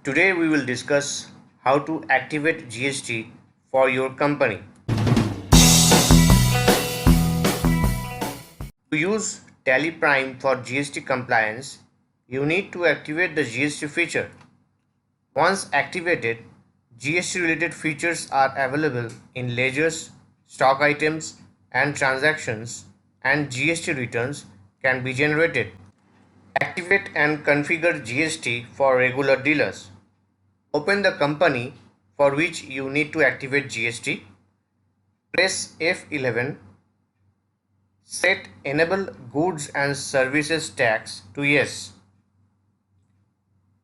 Today we will discuss how to activate GST for your company. To use Tally Prime for GST compliance, you need to activate the GST feature. Once activated, GST related features are available in ledgers, stock items, and transactions, and GST returns can be generated. Activate and configure GST for regular dealers. Open the company for which you need to activate GST. Press F11. Set Enable Goods and Services Tax to Yes.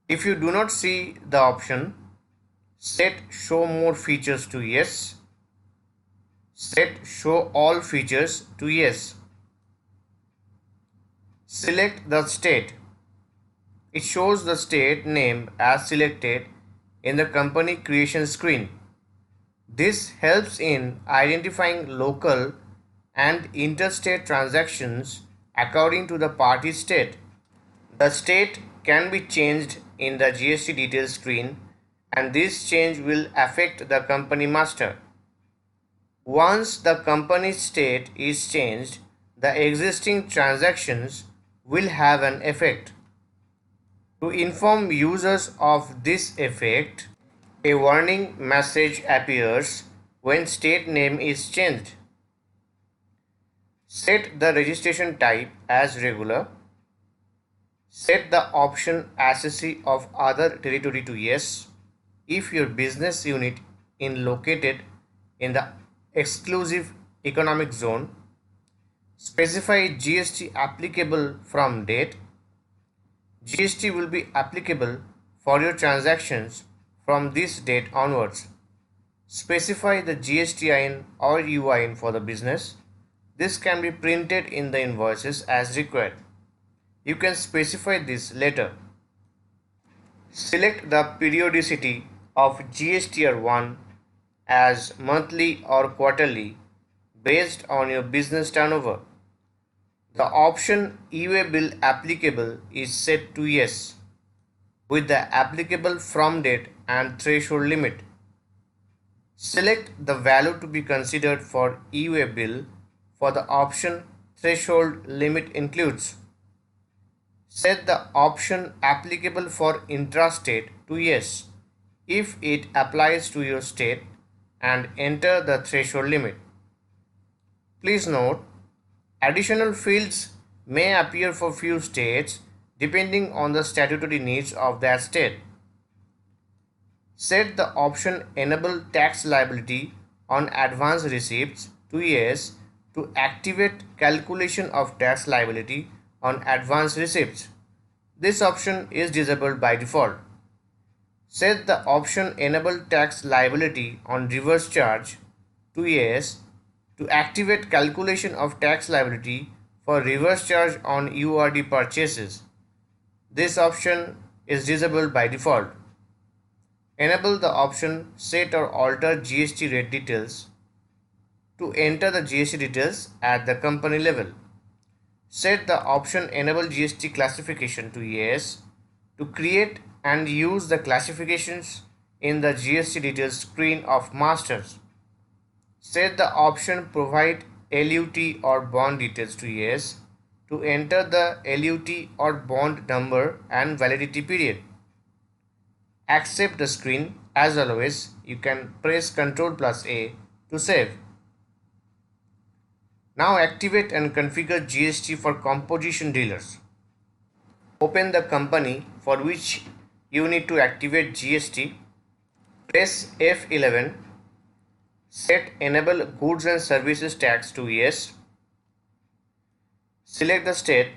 If you do not see the option, set Show More Features to Yes. Set Show All Features to Yes. Select the state. It shows the state name as selected in the company creation screen. This helps in identifying local and interstate transactions according to the party state. The state can be changed in the GST details screen, and this change will affect the company master. Once the company state is changed, the existing transactions will have an effect. To inform users of this effect, a warning message appears when state name is changed. Set the registration type as regular. Set the option Assessee of other territory to yes if your business unit is located in the exclusive economic zone. Specify GST applicable from date. GST will be applicable for your transactions from this date onwards. Specify the GSTIN or UIN for the business. This can be printed in the invoices as required. You can specify this later. Select the periodicity of GSTR1 as monthly or quarterly based on your business turnover. The option e-way bill applicable is set to yes with the applicable from date and threshold limit. Select the value to be considered for e-way bill for the option threshold limit includes. Set the option applicable for intrastate to yes if it applies to your state and enter the threshold limit. Please note, additional fields may appear for few states depending on the statutory needs of that state. Set the option Enable Tax Liability on Advance Receipts to yes to activate calculation of tax liability on advance receipts. This option is disabled by default. Set the option Enable Tax Liability on Reverse Charge to yes to activate calculation of tax liability for reverse charge on URD purchases. This option is disabled by default. Enable the option Set or Alter GST rate details to enter the GST details at the company level. Set the option Enable GST Classification to yes to create and use the classifications in the GST details screen of masters. Set the option Provide LUT or bond details to yes to enter the LUT or bond number and validity period. Accept the screen. As always, you can press Ctrl+A to save. Now activate and configure GST for composition dealers. Open the company for which you need to activate GST. Press F11. Set Enable Goods and Services Tax to yes. Select the state.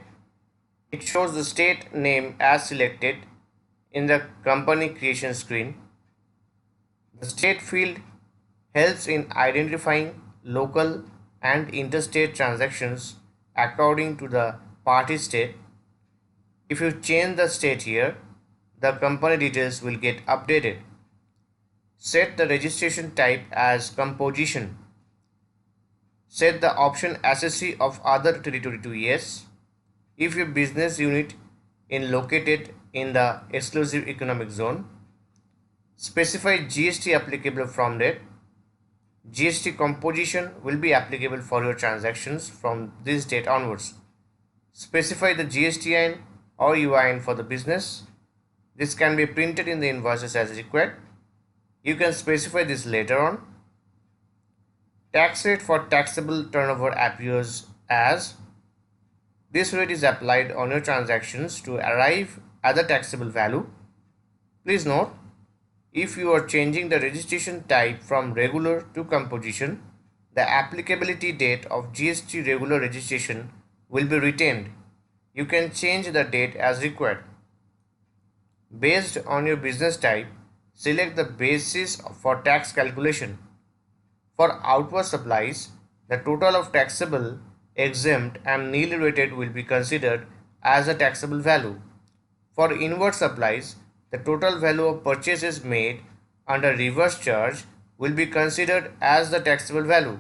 It shows the state name as selected in the company creation screen. The state field helps in identifying local and interstate transactions according to the party state. If you change the state here, the company details will get updated. Set the registration type as composition. Set the option Assessee of other territory to yes if your business unit is located in the exclusive economic zone. Specify GST applicable from date. GST composition will be applicable for your transactions from this date onwards. Specify the GSTIN or UIN for the business. This can be printed in the invoices as required. You can specify this later on. Tax rate for taxable turnover appears as this rate is applied on your transactions to arrive at the taxable value. Please note, if you are changing the registration type from regular to composition, the applicability date of GST regular registration will be retained. You can change the date as required. Based on your business type, select the basis for tax calculation. For outward supplies, the total of taxable, exempt and nil rated will be considered as a taxable value. For inward supplies, the total value of purchases made under reverse charge will be considered as the taxable value.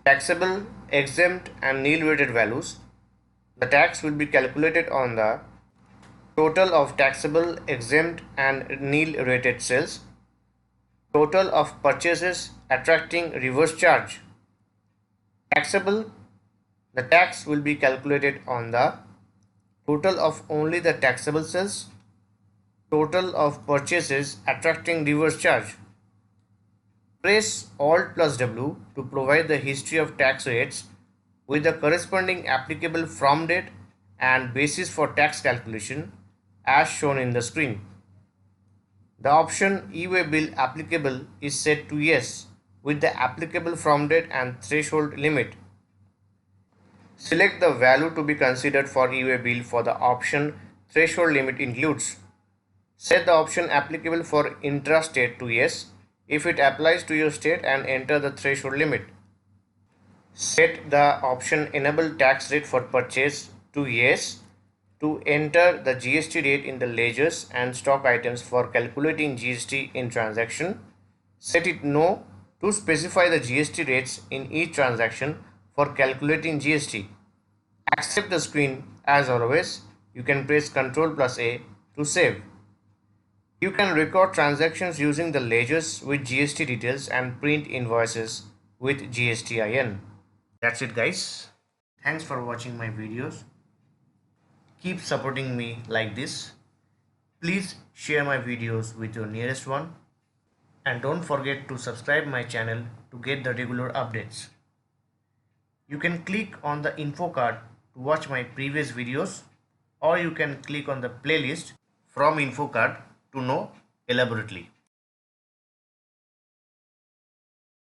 Taxable, exempt and nil rated values. The tax will be calculated on the total of taxable, exempt and nil rated sales. Total of purchases attracting reverse charge. Taxable, the tax will be calculated on the total of only the taxable sales. Total of purchases attracting reverse charge. Press Alt plus W to provide the history of tax rates with the corresponding applicable from date and basis for tax calculation as shown in the screen. The option e-way bill applicable is set to yes with the applicable from date and threshold limit. Select the value to be considered for e-way bill for the option threshold limit includes. Set the option applicable for intra-state to yes if it applies to your state and enter the threshold limit. Set the option enable tax rate for purchase to yes to enter the GST rate in the ledgers and stock items for calculating GST in transaction. Set it no to specify the GST rates in each transaction for calculating GST. Accept the screen as always. You can press Ctrl plus A to save. You can record transactions using the ledgers with GST details and print invoices with GSTIN. That's it guys. Thanks for watching my videos. Keep supporting me like this. Please share my videos with your nearest one. And don't forget to subscribe my channel to get the regular updates. You can click on the info card to watch my previous videos, or you can click on the playlist from info card to know elaborately.